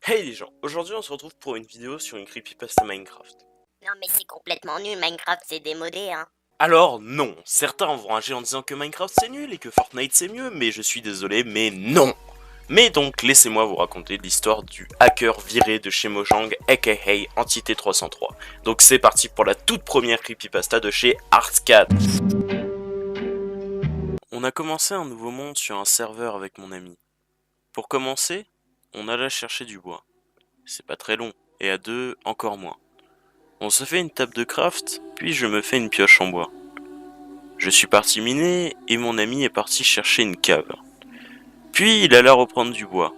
Hey les gens, aujourd'hui on se retrouve pour une vidéo sur une creepypasta Minecraft. Non mais c'est complètement nul, Minecraft c'est démodé hein. Alors non, certains vont rager en disant que Minecraft c'est nul et que Fortnite c'est mieux, mais je suis désolé, mais non. Mais donc laissez-moi vous raconter l'histoire du hacker viré de chez Mojang aka Entité 303. Donc c'est parti pour la toute première creepypasta de chez Artcat. On a commencé un nouveau monde sur un serveur avec mon ami. Pour commencer, on alla chercher du bois. C'est pas très long, et à deux, encore moins. On se fait une table de craft, puis je me fais une pioche en bois. Je suis parti miner et mon ami est parti chercher une cave. Puis il alla reprendre du bois.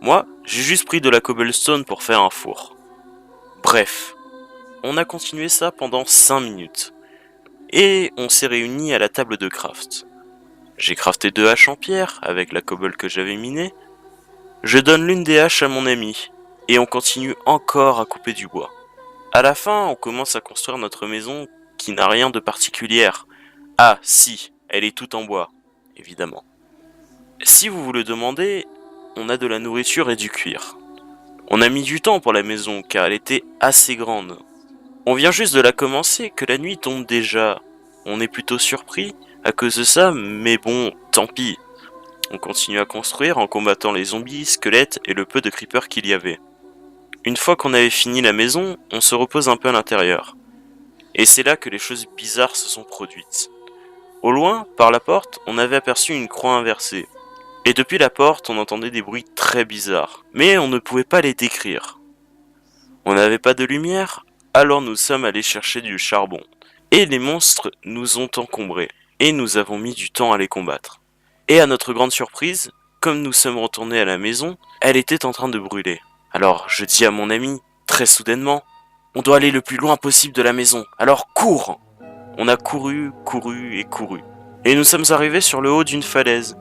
Moi, j'ai juste pris de la cobblestone pour faire un four. Bref, on a continué ça pendant 5 minutes. Et on s'est réunis à la table de craft. J'ai crafté 2 haches en pierre avec la cobble que j'avais minée. Je donne l'une des haches à mon ami. Et on continue encore à couper du bois. À la fin, on commence à construire notre maison qui n'a rien de particulière. Ah, si, elle est toute en bois, évidemment. Si vous vous le demandez, on a de la nourriture et du cuir. On a mis du temps pour la maison car elle était assez grande. On vient juste de la commencer que la nuit tombe déjà. On est plutôt surpris à cause de ça, mais bon, tant pis. On continue à construire en combattant les zombies, squelettes et le peu de creepers qu'il y avait. Une fois qu'on avait fini la maison, on se repose un peu à l'intérieur. Et c'est là que les choses bizarres se sont produites. Au loin, par la porte, on avait aperçu une croix inversée. Et depuis la porte, on entendait des bruits très bizarres. Mais on ne pouvait pas les décrire. On n'avait pas de lumière, alors nous sommes allés chercher du charbon. Et les monstres nous ont encombrés. Et nous avons mis du temps à les combattre. Et à notre grande surprise, comme nous sommes retournés à la maison, elle était en train de brûler. Alors je dis à mon ami, très soudainement, on doit aller le plus loin possible de la maison, alors cours! On a couru, couru et couru. Et nous sommes arrivés sur le haut d'une falaise.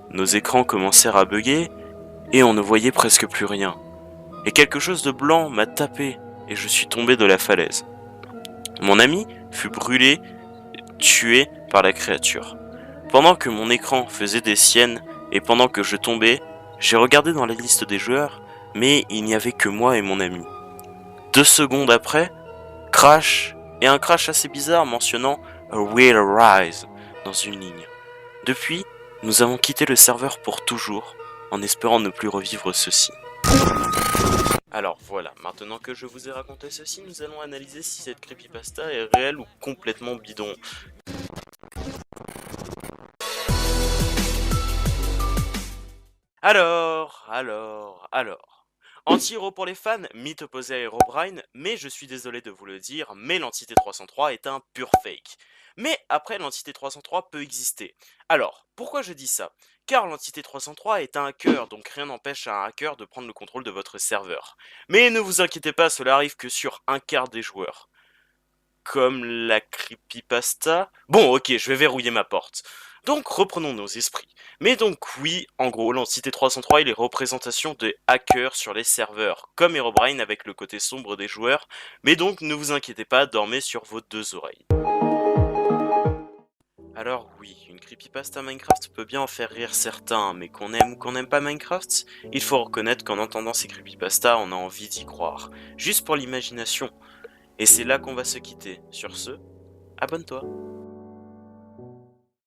Nos écrans commencèrent à bugger et on ne voyait presque plus rien. Et quelque chose de blanc m'a tapé et je suis tombé de la falaise. Mon ami fut brûlé, tué par la créature. Pendant que mon écran faisait des siennes et pendant que je tombais, j'ai regardé dans la liste des joueurs, mais il n'y avait que moi et mon ami. 2 secondes après, crash, et un crash assez bizarre mentionnant A Will Arise dans une ligne. Depuis, nous avons quitté le serveur pour toujours, en espérant ne plus revivre ceci. Alors voilà, maintenant que je vous ai raconté ceci, nous allons analyser si cette creepypasta est réelle ou complètement bidon. Alors. Anti-héros pour les fans, mythe opposé à Herobrine, mais je suis désolé de vous le dire, mais l'entité 303 est un pur fake. Mais après, l'entité 303 peut exister. Alors, pourquoi je dis ça? Car l'entité 303 est un hacker, donc rien n'empêche à un hacker de prendre le contrôle de votre serveur. Mais ne vous inquiétez pas, cela arrive que sur un quart des joueurs. Comme la creepypasta. Bon, ok, je vais verrouiller ma porte. Donc, reprenons nos esprits. Mais donc, oui, en gros, l'entité 303 est les représentations de hackers sur les serveurs, comme Herobrine avec le côté sombre des joueurs, mais donc, ne vous inquiétez pas, dormez sur vos 2 oreilles. Alors oui, une creepypasta Minecraft peut bien en faire rire certains, mais qu'on aime ou qu'on n'aime pas Minecraft, il faut reconnaître qu'en entendant ces creepypastas, on a envie d'y croire. Juste pour l'imagination. Et c'est là qu'on va se quitter. Sur ce, abonne-toi.